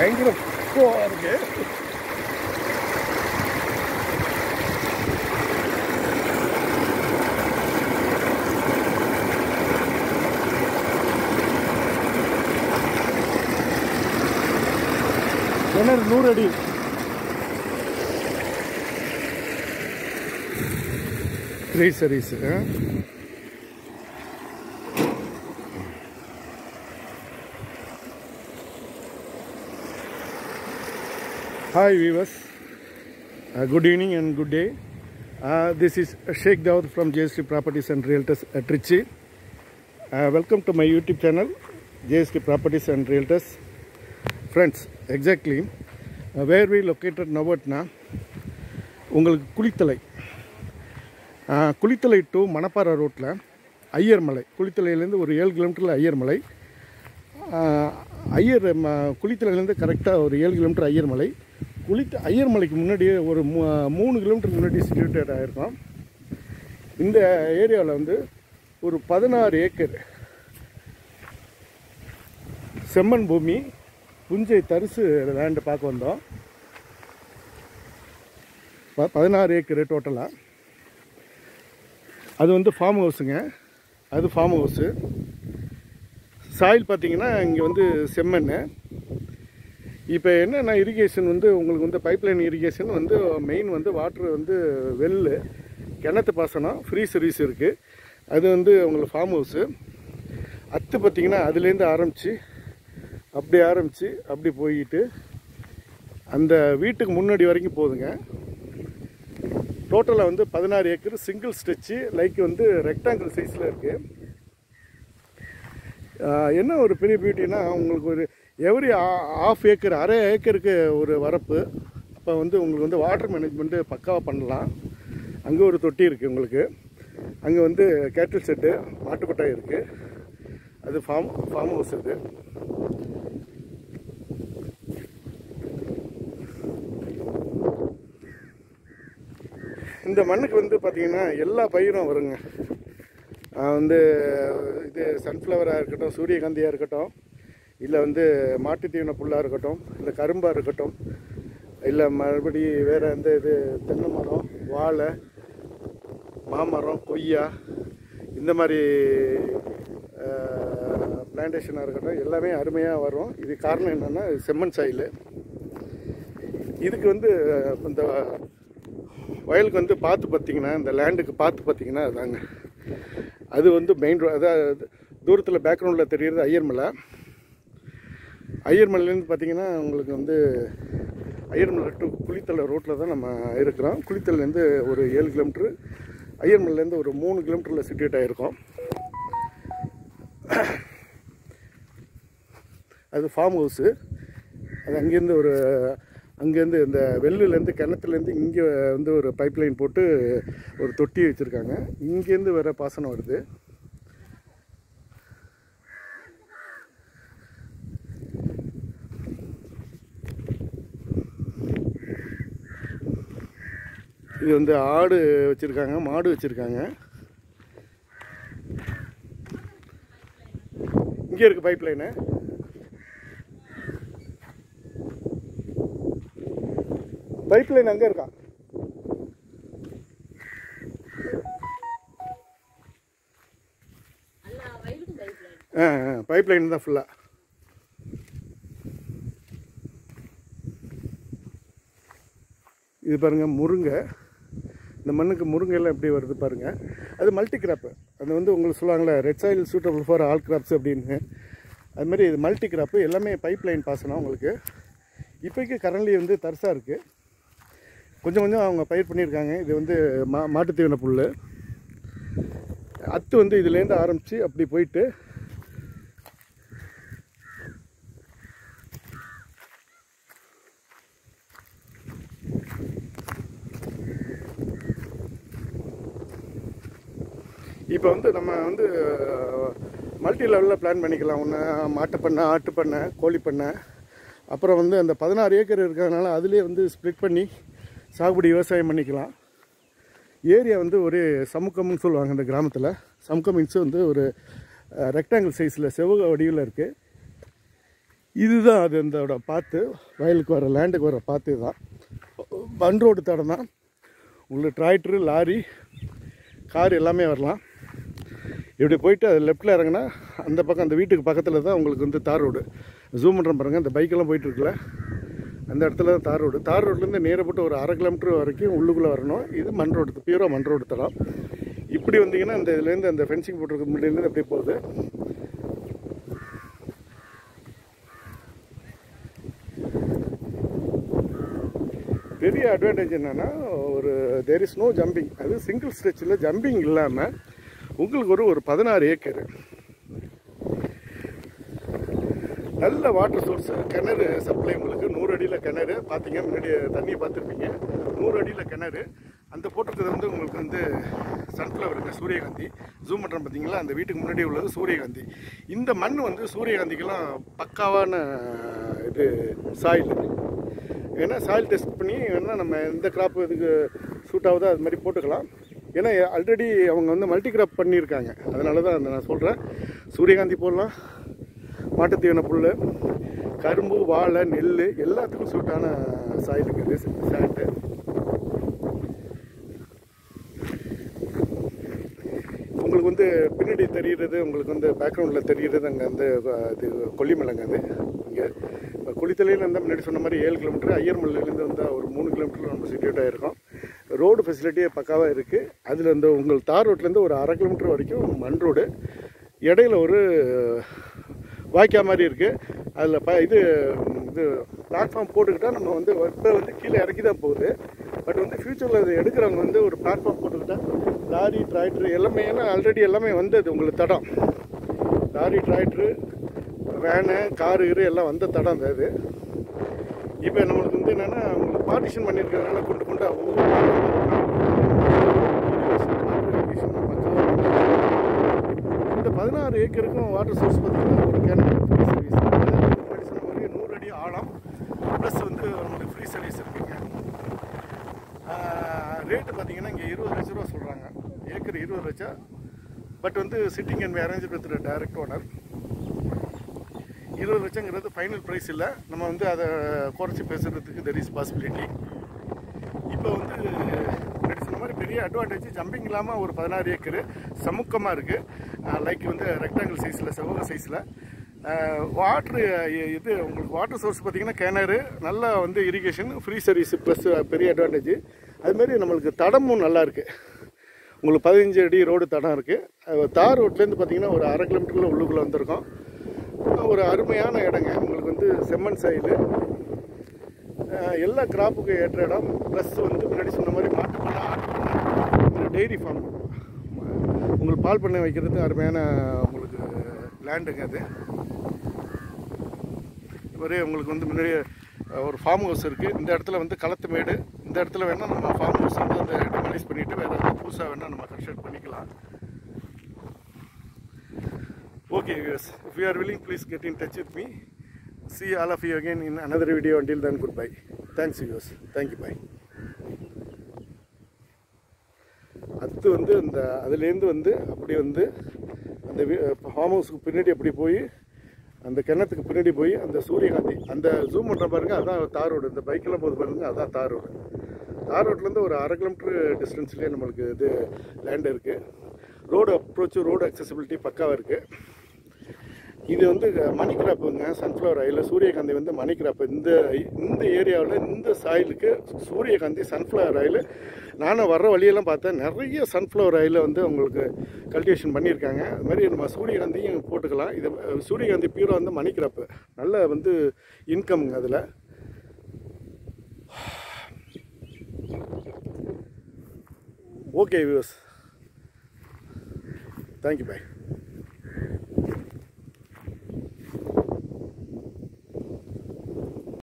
பயங்கர கோவா இருக்கு. கிணறு 100 அடி. Free service. Hi viewers, good evening and good day. This is Sheikh Daud from JST Properties and Realtors at Trichy. Welcome to my YouTube channel, JST Properties and Realtors. Friends, exactly where we located now at na உங்களுக்கு Kulithalai to Manapparai ரோட்டில் ஐயர்மலை, குளித்தலையிலேருந்து ஒரு 7 கிலோமீட்டரில் ஐயர்மலை. குளித்தலையிலேருந்து கரெக்டாக ஒரு 7 kilometre Ayyarmalai. ஐயர்மலைக்கு முன்னாடியே ஒரு 3 kilometre முன்னாடி situated ஆகிருக்கோம். இந்த ஏரியாவில் வந்து ஒரு 16 ஏக்கர் செம்மண் பூமி, புஞ்சை தரிசு லேண்டு பார்க்க வந்தோம். 16 ஏக்கர் டோட்டலாக. அது வந்து ஃபார்ம் ஹவுஸுங்க. அது ஃபார்ம் ஹவுஸு. சாயில் பார்த்திங்கன்னா இங்கே வந்து செம்மண். இப்போ என்னென்னா இரிகேஷன் வந்து உங்களுக்கு வந்து பைப்லைன் இரிகேஷன் வந்து மெயின் வந்து வாட்ரு வந்து வெல்லு, கிணத்து பாசனம், ஃப்ரீ சர்வீஸ் இருக்குது. அது வந்து உங்களுக்கு ஃபார்ம் ஹவுஸு. அத்து பார்த்திங்கன்னா அதுலேருந்து ஆரம்பித்து அப்படி போயிட்டு அந்த வீட்டுக்கு முன்னாடி வரைக்கும் போகுதுங்க. டோட்டலாக வந்து 16 ஏக்கர் சிங்கிள் ஸ்டெச்சு, லைக் வந்து ரெக்டாங்கிள் சைஸில் இருக்குது. என்ன ஒரு பெரிய பியூட்டினா, உங்களுக்கு ஒரு எவ்ரி 1/2 ஏக்கர், அரை ஏக்கருக்கு ஒரு வரப்பு. அப்போ வந்து உங்களுக்கு வந்து வாட்டர் மேனேஜ்மெண்ட்டு பக்காவாக பண்ணலாம். அங்கே ஒரு தொட்டி இருக்குது உங்களுக்கு. அங்கே வந்து கேட்டில் செட்டு, மாட்டுக்கொட்டாய் இருக்குது. அது ஃபார்ம் ஹவுஸ். அது இந்த மண்ணுக்கு வந்து பார்த்திங்கன்னா எல்லா பயிரும் வருங்க. வந்து இது சன்ஃப்ளவராக இருக்கட்டும், சூரியகாந்தியாக இருக்கட்டும், இல்லை வந்து மாட்டுத்தீவன புல்லாக இருக்கட்டும், இல்லை கரும்பாக இருக்கட்டும், இல்லை மறுபடி வேறு எந்த இது தென்னை மரம், வாழை, மாமரம், கொய்யா, இந்த மாதிரி பிளான்டேஷனாக இருக்கட்டும், எல்லாமே அருமையாக வரும். இது காரணம் என்னென்னா செம்மண் சாயில். இதுக்கு வந்து இந்த வயலுக்கு வந்து பார்த்திங்கன்னா, இந்த லேண்டுக்கு பார்த்திங்கன்னா அதாங்க. அது வந்து மெயின் அதாவது தூரத்தில் பேக்ரவுண்டில் தெரிகிறது ஐயர்மலை. ஐயர்மலையிலேருந்து பார்த்திங்கன்னா உங்களுக்கு வந்து ஐயர்மலை டு குளித்தலை ரோட்டில் தான் நம்ம இருக்கிறோம். குளித்தலைலேருந்து ஒரு 7 கிலோமீட்ரு, ஐயர்மலையிலேருந்து ஒரு 3 கிலோமீட்டரில் சிட்டுவேட் ஆகிருக்கோம். அது ஃபார்ம் ஹவுஸு. அது அங்கேருந்து இந்த வெள்ளிலேருந்து கிணத்துலேருந்து இங்கே வந்து ஒரு பைப்லைன் போட்டு ஒரு தொட்டி வச்சுருக்காங்க. இங்கேருந்து வேறு பாசனம் வருது. இது வந்து ஆடு வச்சுருக்காங்க, மாடு வச்சுருக்காங்க. இங்கே இருக்குது பைப்லைனு. பைப்லைன் அங்கே இருக்கா? பைப்லைன் தான் ஃபுல்லாக. இது பாருங்கள் முருங்கை. இந்த மண்ணுக்கு முருங்கையெல்லாம் எப்படி வருது பாருங்கள். அது மல்டி கிராப்பு. அது வந்து உங்களுக்கு சொல்லுவாங்களே red soil suitable for all crops அப்படின்னு. அதுமாதிரி இது மல்டி கிராப்பு. எல்லாமே பைப்லைன் பாசனம் உங்களுக்கு. இப்போக்கி கரண்ட்லி வந்து தரிசாக இருக்குது. கொஞ்சம் அவங்க பயிர் பண்ணியிருக்காங்க. இது வந்து மாட்டுத்தீவன புல். அத்து வந்து இதுலேருந்து ஆரம்பித்து அப்படி போயிட்டு இப்போ வந்து நம்ம வந்து மல்டி லெவலில் பிளான் பண்ணிக்கலாம். ஒன்று மாட்டுப்பண்ணை, ஆட்டுப்பண்ணை, கோழிப்பண்ணை, அப்புறம் வந்து அந்த 16 ஏக்கர் இருக்கிறதுனால அதுலேயே வந்து ஸ்ப்ளிட் பண்ணி சாகுபடி விவசாயம் பண்ணிக்கலாம். ஏரியா வந்து ஒரு சமுக்கம்னு சொல்லுவாங்க இந்த கிராமத்தில். சமுக்கம் மீன்ஸ் வந்து ஒரு ரெக்டாங்கிள் சைஸில் செவ்வக வடிவில் இருக்குது. இதுதான் அது இதோட பாத்து, வயலுக்கு வர லேண்டுக்கு வர பாத்து தான். பன் ரோடு தடம் தான். உங்களுக்கு டிராக்டரு, லாரி, கார் எல்லாமே வரலாம். இப்படி போயிட்டு அது லெஃப்ட்டில் இறங்கினா அந்த பக்கம் அந்த வீட்டுக்கு பக்கத்தில் தான் உங்களுக்கு வந்து தார் ரோடு. ஜூம் பண்ணுற பாருங்கள், இந்த பைக்கெல்லாம் போயிட்டுருக்குல்ல அந்த இடத்துல தான் தார் ரோடு. தார் ரோட்லேருந்து நேரப்பட்டு ஒரு 1/2 கிலோமீட்டர் வரைக்கும் உள்ளுக்குள்ளே வரணும். இது மண் ரோடு, பியூராக மண் ரோடு தடம். இப்படி வந்தீங்கன்னா இந்த இதுலேருந்து அந்த ஃபென்சிங் போட்டிருக்க முன்னாடியிலேருந்து அப்படியே போகுது. பெரிய அட்வான்டேஜ் என்னென்னா, ஒரு தேர் இஸ் நோ ஜம்பிங். அது சிங்கிள் ஸ்ட்ரெச்சில் ஜம்பிங் இல்லாமல் உங்களுக்கு ஒரு 16 ஏக்கர் நல்ல வாட்டர் சோர்ஸ், கிணறு சப்ளை. உங்களுக்கு 100 அடியில் கிணறு பார்த்தீங்க, முன்னாடி தண்ணியை பார்த்துருப்பீங்க. 100 அடியில் கிணறு. அந்த போட்டிருக்கிறது வந்து உங்களுக்கு வந்து சன்ஃப்ளவருங்க, சூரியகாந்தி. ஜூம் பண்ணுறோம் பார்த்தீங்களா, அந்த வீட்டுக்கு முன்னாடி உள்ளது சூரியகாந்தி. இந்த மண் வந்து சூரியகாந்திக்கெல்லாம் பக்காவான இது சாயில். ஏன்னா சாயில் டெஸ்ட் பண்ணி வேணால் நம்ம எந்த கிராப் இதுக்கு சூட் ஆகுதோ அது மாதிரி போட்டுக்கலாம். ஏன்னா ஆல்ரெடி அவங்க வந்து மல்டி கிராப் பண்ணியிருக்காங்க. அதனால தான் நான் சொல்கிறேன், சூரியகாந்தி போடலாம், மாட்டுத்தீவன புல், கரும்பு, வாழை, நெல் எல்லாத்துக்கும் சூட்டான சாயில் இருக்குது சால்ட்டு. உங்களுக்கு வந்து பின்னாடி தெரிகிறது, உங்களுக்கு வந்து பேக்ரவுண்டில் தெரிகிறது அங்கே வந்து இது கொல்லிமலைங்க. அது இங்கே இப்போ குளித்தலையில் இருந்தால் முன்னாடி சொன்ன மாதிரி 7 கிலோமீட்டர், ஐயர்மலையிலேருந்து வந்தால் ஒரு 3 கிலோமீட்டர் நம்ம சிட்டியூட் ஆகிருக்கோம். ரோடு ஃபெசிலிட்டியே பக்காவாக இருக்குது. அதில் இந்த உங்கள் தார் ரோட்லேருந்து ஒரு 1/2 கிலோமீட்டர் வரைக்கும் மண் ரோடு. இடையில ஒரு வாய்க்கா மாதிரி இருக்குது. அதில் இது பிளாட்ஃபார்ம் போட்டுக்கிட்டால் நம்ம வந்து இப்போ வந்து கீழே இறக்கி தான் போகுது. பட் வந்து ஃப்யூச்சரில் அதை எடுக்கிறவங்க வந்து ஒரு பிளாட்ஃபார்ம் போட்டுக்கிட்டால் லாரி, டிராக்டரு எல்லாமே, ஏன்னா ஆல்ரெடி எல்லாமே வந்தது உங்களுக்கு தடம். லாரி, டிராக்டரு, வேனு, காரு எல்லாம் வந்த தடம் அந்த இது. இப்போ நம்மளுக்கு வந்து என்னென்னா, உங்களுக்கு பார்ட்டிஷன் பண்ணியிருக்கிறதுனால கொண்டு இந்த 16 ஏக்கருக்கும் வாட்டர் சோர்ஸ் பார்த்தீங்கன்னா ஒரு கேனல் ஃப்ரீ சர்வீஸ். முன்னாடி சொன்ன மாதிரி 100 அடி ஆழம் ப்ளஸ் வந்து உங்களுக்கு ஃப்ரீ சர்வீஸ் இருக்குங்க. ரேட்டு பார்த்தீங்கன்னா இங்கே 20 லட்ச ரூபா சொல்கிறாங்க, ஏக்கர் 20 லட்சம். பட் வந்து sitting and arrange with direct owner. 20 லட்சங்கிறது ஃபைனல் ப்ரைஸ் இல்லை. நம்ம வந்து அதை குறைச்சி பேசுகிறதுக்கு தெர் இஸ் பாசிபிலிட்டி. இப்போ வந்து சொன்ன மாதிரி பெரிய அட்வான்டேஜ் ஜம்பிங் இல்லாமல் ஒரு 16 ஏக்கரு சமுக்கமாக இருக்குது. லைக் வந்து ரெக்டாங்கிள் சைஸில், செவ்வக சைஸில். வாட்ரு இது உங்களுக்கு வாட்டர் சோர்ஸ் பார்த்திங்கன்னா கிணறு, நல்லா வந்து இரிகேஷன், ஃப்ரீ சர்வீஸ் ப்ளஸ் பெரிய அட்வான்டேஜ். அதுமாரி நம்மளுக்கு தடமும் நல்லாயிருக்கு. உங்களுக்கு 15 அடி ரோடு தடம் இருக்குது. தார் ரோட்லேருந்து பார்த்திங்கன்னா ஒரு 1/2 கிலோமீட்டரில் உள்ளுக்குள்ளே வந்திருக்கோம். ஒரு அருமையான இடங்க. உங்களுக்கு வந்து செம்மண் சாயில், எல்லா கிராப்புக்கு ஏற்ற இடம். ப்ளஸ் வந்து முன்னாடி சொன்ன மாதிரி மாட்டுப்பண்ணை, ஆட்டுப்பண்ணை, டெய்ரி ஃபார்ம், உங்களுக்கு பால் பண்ணை வைக்கிறது அருமையான உங்களுக்கு லேண்டுங்க. அது ஒரே உங்களுக்கு வந்து முன்னாடி ஒரு ஃபார்ம் ஹவுஸ் இருக்குது. இந்த இடத்துல வந்து களத்து மேடு. இந்த இடத்துல வேணால் நம்ம ஃபார்ம் ஹவுஸ் வந்து அந்த டிமாலிஷ் பண்ணிவிட்டு வேறு ஏதாவது புதுசாக வேணால் நம்ம கன்ஸ்ட்ரக்ட் பண்ணிக்கலாம். Okay viewers, if you are willing, please get in touch with me. See all of you again in another video. Until then, goodbye. Thanks viewers. Thank you. Bye. அது வந்து அந்த அதுலேருந்து வந்து அப்படி வந்து அந்த ஃபார்ம் ஹவுஸுக்கு பின்னாடி அப்படி போய் அந்த கிணத்துக்கு பின்னாடி போய் அந்த சூரியகாந்தி அந்த ஜூம் பண்ணுற பாருங்கள், அதுதான் தார் ரோடு. இந்த பைக்கெல்லாம் போது பாருங்கள், அதுதான் தார் ரோடு. தார் ரோட்லேருந்து ஒரு 1/2 கிலோமீட்டர் டிஸ்டன்ஸ்லேயே நம்மளுக்கு இது லேண்ட் இருக்குது. ரோடு அப்ரோச்சு, ரோடு அக்சசிபிலிட்டி பக்காவாக இருக்குது. இது வந்து மணி கிராப்புங்க, சன்ஃப்ளவர் ஆயில். சூரியகாந்தி வந்து மணி கிராப்பு. இந்த ஏரியாவில் இந்த சாயிலுக்கு சூரியகாந்தி, சன்ஃப்ளவர் ஆயில். நானும் வர்ற வழியெல்லாம் பார்த்தேன், நிறைய சன்ஃப்ளவர் ஆயிலில் வந்து உங்களுக்கு கல்டிவேஷன் பண்ணியிருக்காங்க. அது மாதிரி நம்ம சூரியகாந்தியும் போட்டுக்கலாம். இது சூரியகாந்தி பியூராக வந்து மணி கிராப்பு, நல்ல வந்து இன்கம்ங்க அதில். ஓகே வியூவர்ஸ், தேங்க்யூ, பாய்.